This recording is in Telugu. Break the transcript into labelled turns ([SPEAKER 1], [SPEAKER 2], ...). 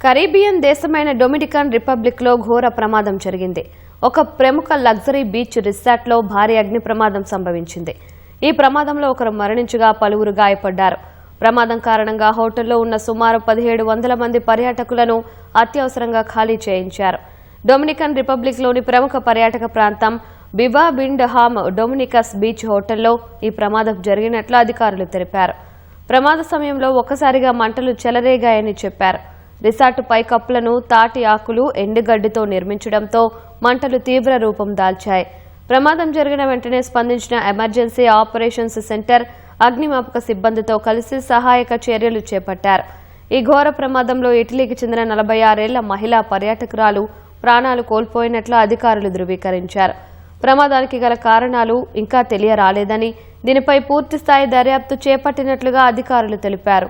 [SPEAKER 1] కరీబియన్ దేశమైన డొమినికన్ రిపబ్లిక్లో ఘోర ప్రమాదం జరిగింది. ఒక ప్రముఖ లగ్జరీ బీచ్ రిసార్ట్లో భారీ అగ్ని ప్రమాదం సంభవించింది. ఈ ప్రమాదంలో ఒకరు మరణించగా పలువురు గాయపడ్డారు. ప్రమాదం కారణంగా హోటల్లో ఉన్న సుమారు 1700 మంది పర్యాటకులను అత్యవసరంగా ఖాళీ చేయించారు. డొమినికన్ రిపబ్లిక్లోని ప్రముఖ పర్యాటక ప్రాంతం బివా బిండ్ హామ్ డొమినికస్ బీచ్ హోటల్లో ఈ ప్రమాదం జరిగినట్లు అధికారులు తెలిపారు. ప్రమాద సమయంలో ఒక్కసారిగా మంటలు చెలరేగాయని చెప్పారు. రిసార్టు పైకప్పులను తాటి ఆకులు ఎండుగడ్డితో నిర్మించడంతో మంటలు తీవ్ర రూపం దాల్చాయి. ప్రమాదం జరిగిన వెంటనే స్పందించిన ఎమర్జెన్సీ ఆపరేషన్స్ సెంటర్ అగ్నిమాపక సిబ్బందితో కలిసి సహాయక చర్యలు చేపట్టారు. ఈ ఘోర ప్రమాదంలో ఇటలీకి చెందిన 46 ఏళ్ల మహిళా పర్యాటకురాలు ప్రాణాలు కోల్పోయినట్లు అధికారులు ధృవీకరించారు. ప్రమాదానికి గల కారణాలు ఇంకా తెలియరాలేదని, దీనిపై పూర్తిస్థాయి దర్యాప్తు చేపట్టినట్లుగా అధికారులు తెలిపారు.